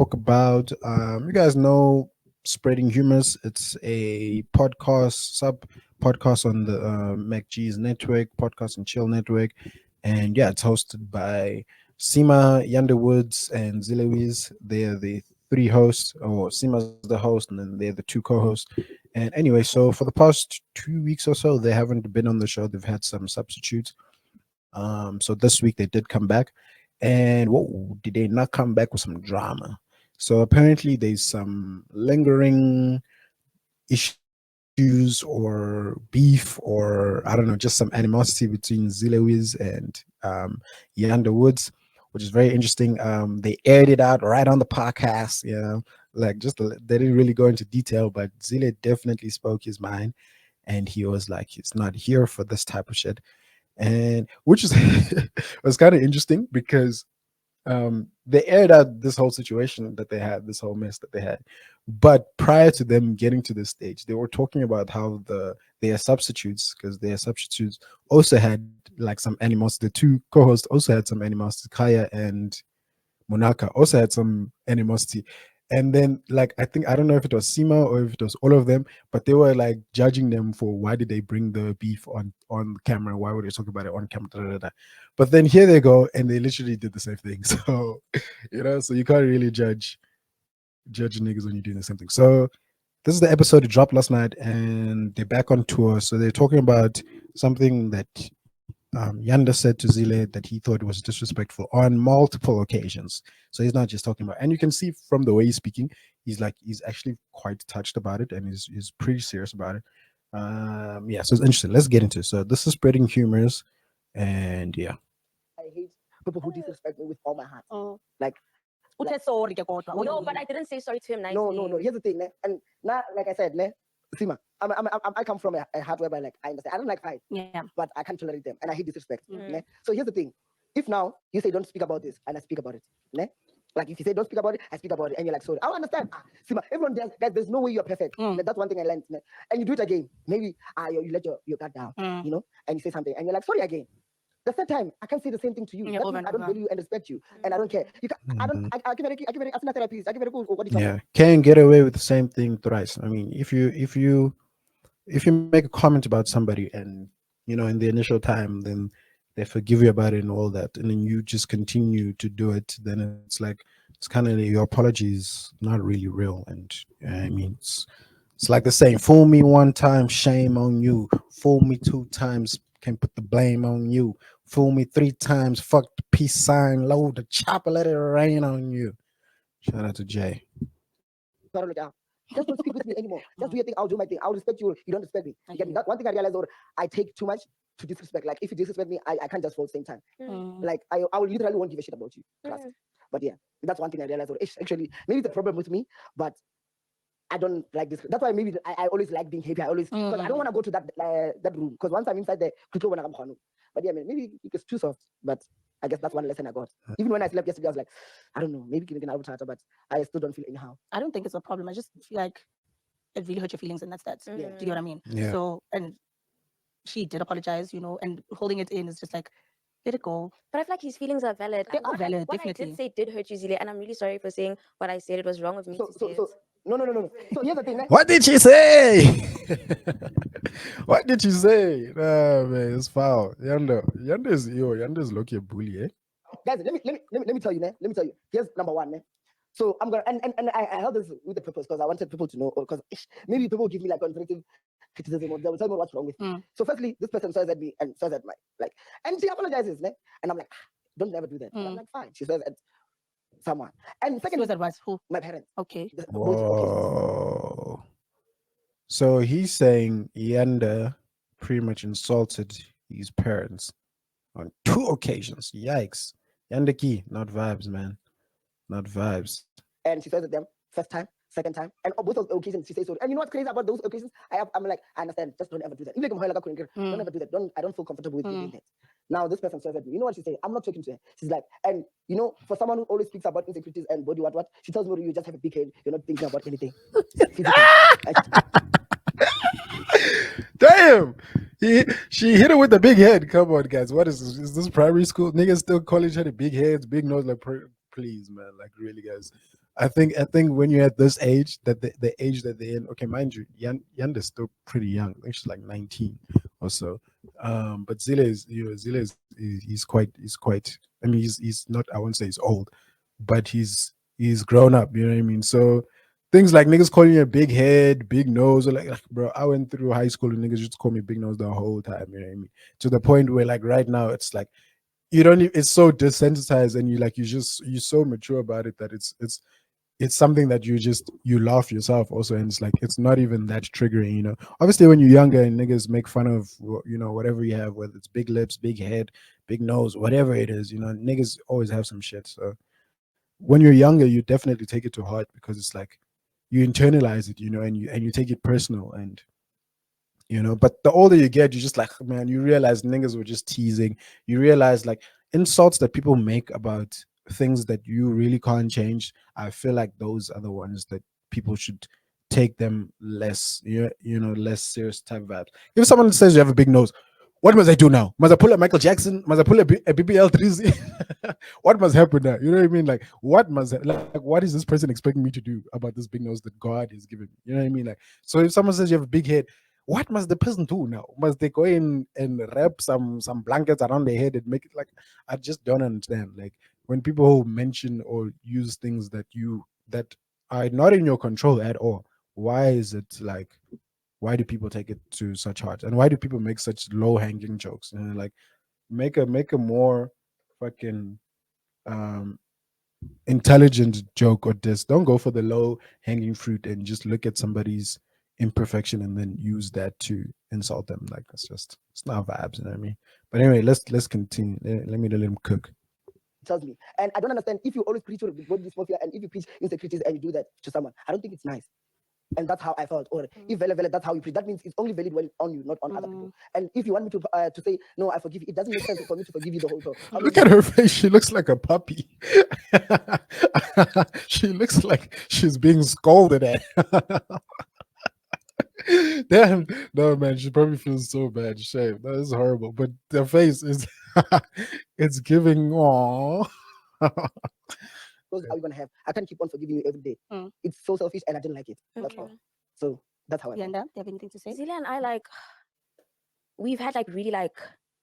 about you guys know Spreading Humors. It's a podcast sub podcast on the MacG's network, podcast and chill network. And yeah, it's hosted by Sima, Yanda Woods, and ZilleWizzy. They're the three hosts, or Sima's the host, and then they're the two co-hosts. And anyway, so for the past 2 weeks or so, they haven't been on the show. They've had some substitutes. So this week they did come back, and whoa, did they not come back with some drama? So apparently there's some lingering issues or beef, or I don't know, just some animosity between ZilleWizzy and Yanda Woods, which is very interesting. They aired it out right on the podcast, like they didn't really go into detail, but Zille definitely spoke his mind, and he was like, he's not here for this type of shit, and which is was kind of interesting because they aired out this whole situation that they had, this whole mess that they had. But prior to them getting to this stage, they were talking about how their substitutes, because their substitutes also had like some animosity. The two co-hosts also had some animosity. Kaya and Monaka also had some animosity. And then, like, I think I don't know if it was Sima or if it was all of them, but they were like judging them for why did they bring the beef on camera? Why would they talk about it on camera? Da, da, da. But then here they go, and they literally did the same thing. So so you can't really judge niggas when you're doing the same thing. So this is the episode that dropped last night, and they're back on tour. So they're talking about something that Yanda said to Zille that he thought was disrespectful on multiple occasions. So he's not just talking about, and you can see from the way he's speaking, he's actually quite touched about it, and he's pretty serious about it. Yeah, so it's interesting. Let's get into it. So this is Spreading Humors, and yeah. I hate people who disrespect me with all my heart. Like, sorry, No, but I didn't say sorry to him nicely. no. Here's the thing, and now, like I said, Sima, I come from a heart whereby, like, I understand. I don't like fight, Yeah. but I can't tolerate them, and I hate disrespect. Mhm. So here's the thing: if now you say don't speak about this, and I speak about it, like if you say don't speak about it, I speak about it, and you're like sorry, I understand. Sima, everyone does. Guys, there's no way you're perfect. That's one thing I learned. And you do it again. Maybe you let your guard down, and you say something, and you're like sorry again. The third time, I can't say the same thing to you. Yeah, That over means and I don't over. value you and respect you, and I don't care. You can, I don't. I give it. I give it. As a therapist, I give it. What is Yeah, can't get away with the same thing thrice. I mean, if you make a comment about somebody, and in the initial time, then they forgive you about it and all that, and then you just continue to do it, then it's like it's kind of your apology is not really real. And I mean, it's like the saying, fool me one time, shame on you. Fool me two times, can put the blame on you. Fool me three times, fuck the peace sign, load the chopper, let it rain on you. Shout out to Jay. totally down. Just don't speak with me anymore. Just do your thing. I'll do my thing. I'll respect you. You don't respect me. You get me? That one thing I realized, or I take too much to disrespect. Like if you disrespect me, I can't just fall at the same time. Like I will literally won't give a shit about you. Trust. But yeah, that's one thing I realized. Or it's actually maybe the problem with me, but I don't like this. That's why maybe I always like being happy. I always because I don't want to go to that room because once I'm inside there, but yeah, maybe it's too soft. But I guess that's one lesson I got. Even when I slept yesterday, I was like, I don't know, maybe giving an avatar, but I still don't feel anyhow. I don't think it's a problem. I just feel like it really hurt your feelings, and that's that. Yeah. Do you get what I mean? Yeah. So, and she did apologize, and holding it in is just like, let it go. But I feel like his feelings are valid. They are valid, What I definitely. did say did hurt you, Zille, and I'm really sorry for saying what I said. It was wrong of me to say it. No. So here's the thing. What did she say? What did she say? Nah, man, it's foul. Yanda's lucky a bully, eh? Guys, let me tell you, Let me tell you. Here's number one, So I'm gonna and I held this with the purpose because I wanted people to know because maybe people give me like constructive criticism or they will tell me what's wrong with me. So firstly, this person swears at me and swears at my and she apologizes, and I'm like, don't ever do that. And I'm like, fine. She swears at someone. And second, Who's advice? Who? my parents. Okay. Both occasions. Whoa. So he's saying Yanda pretty much insulted his parents on 2 occasions. Yikes. Yanda key, not vibes, man. Not vibes. And she swears at them first time, second time, and on both of the occasions she says sorry. And you know what's crazy about those occasions? I'm like, I understand, just don't ever do that. Don't ever do that. I don't feel comfortable with you doing that. Now this person swears at me. You know what she say? I'm not talking to her. She's like, and for someone who always speaks about insecurities and body what, she tells me you just have a big head. You're not thinking about anything. Damn. She hit it with the big head. Come on, guys. What is this? Is this primary school? Niggas still calling each other big heads, big nose? Like, please, man. Like, really, guys. I think when you're at this age, that the age that they're in, okay, mind you, Yanda's still pretty young. I think she's like 19 or so. But Zille is, Zille he's quite. I mean, he's not. I won't say he's old, but he's grown up. You know what I mean? So things like niggas calling you a big head, big nose, or like, bro, I went through high school and niggas just call me big nose the whole time. You know what I mean? To the point where like right now it's like you don't. It's so desensitized, and you're so mature about it that it's something that you laugh yourself also, and it's like it's not even that triggering. Obviously when you're younger and niggas make fun of whatever you have, whether it's big lips, big head, big nose, whatever it is, niggas always have some shit. So when you're younger, you definitely take it to heart because it's like you internalize it, and you take it personal. And but the older you get, you just like, man, you realize niggas were just teasing. You realize like insults that people make about things that you really can't change. I feel like those are the ones that people should take them less, less serious type vibes. If someone says you have a big nose, what must I do now? Must I pull a Michael Jackson? Must I pull a BBL 3Z? What must happen now? You know what I mean? Like, what is this person expecting me to do about this big nose that God is giving me? You know what I mean? Like, so if someone says you have a big head, what must the person do now? Must they go in and wrap some blankets around their head and make it like? I just don't understand. Like when people mention or use things that are not in your control at all, why is it like? Why do people take it to such heart? And why do people make such low hanging jokes? And like make a more fucking um intelligent joke or this. Don't go for the low hanging fruit and just look at somebody's imperfection and then use that to insult them. Like it's not vibes, you know what I mean? But anyway, let's continue. Let him cook. Tells me, and I don't understand if you always preach body dysmorphia and if you preach insecurities and you do that to someone. I don't think it's nice. And that's how I felt. Or if that's how you preach, that means it's only valid on you, not on other people. And if you want me to say no, I forgive you, it doesn't make sense for me to forgive you the whole time. Look at her face. She looks like a puppy. She looks like she's being scolded at. Damn, no man, she probably feels so bad. Shame. That is horrible. But the face is it's giving aw. Those are we gonna have. I can't keep on forgiving you every day. It's so selfish and I didn't like it. That's all. So that's how I Yanda, do you have anything to say? Zille and I we've had really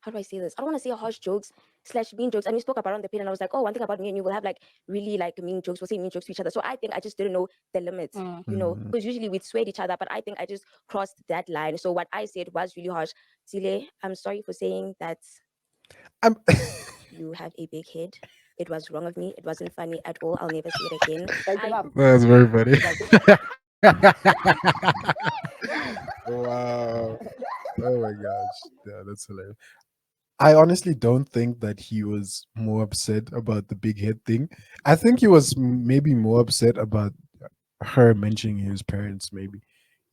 how do I say this? I don't want to say harsh jokes / mean jokes. And we spoke about it on the pin and I was like, oh, one thing about me and you will have really mean jokes. We'll say mean jokes to each other. So I think I just didn't know the limits, because usually we'd swear at each other, but I think I just crossed that line. So what I said was really harsh. Zille, I'm sorry for saying that you have a big head. It was wrong of me. It wasn't funny at all. I'll never say it again. That's very funny. Wow. Oh my gosh. Yeah, that's hilarious. I honestly don't think that he was more upset about the big head thing. I think he was maybe more upset about her mentioning his parents, maybe,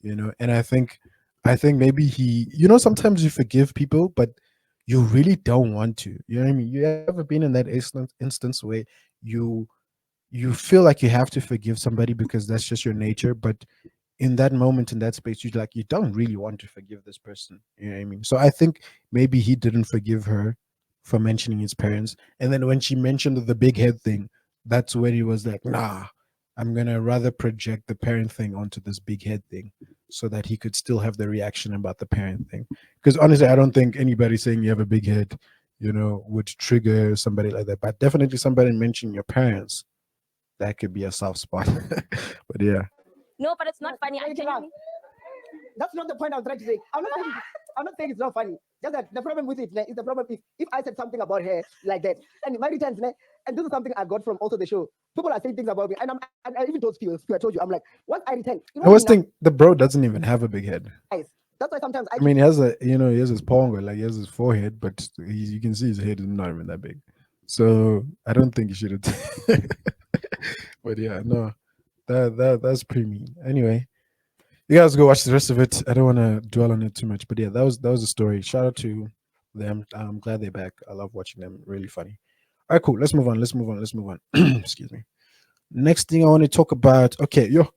and I think maybe he, sometimes you forgive people, but you really don't want to. You know what I mean? You ever been in that instance where you feel like you have to forgive somebody because that's just your nature, but in that moment, in that space, you don't really want to forgive this person. You know what I mean? So I think maybe he didn't forgive her for mentioning his parents, and then when she mentioned the big head thing, that's when he was like, nah, I'm gonna rather project the parent thing onto this big head thing so that he could still have the reaction about the parent thing. Because honestly, I don't think anybody saying you have a big head, would trigger somebody like that. But definitely somebody mentioning your parents, that could be a soft spot. But yeah. No, but it's not funny. That's not the point I was trying to say. I'm not saying it's not funny. Just that the problem with it is the problem if I said something about her like that, and my returns, and this is something I got from also the show. People are saying things about me, and I even told Stu, I told you, I'm like, once I return, I was thinking the bro doesn't even have a big head. That's why sometimes I mean, he has he has his pongo, like he has his forehead, but you can see his head is not even that big. So I don't think he should have. But yeah, no, that's pretty mean. Anyway, you guys go watch the rest of it. I don't want to dwell on it too much, but yeah, that was the story. Shout out to them. I'm glad they're back. I love watching them. Really funny. All right, cool. Let's move on. Excuse me. Next thing I want to talk about. Okay, yo,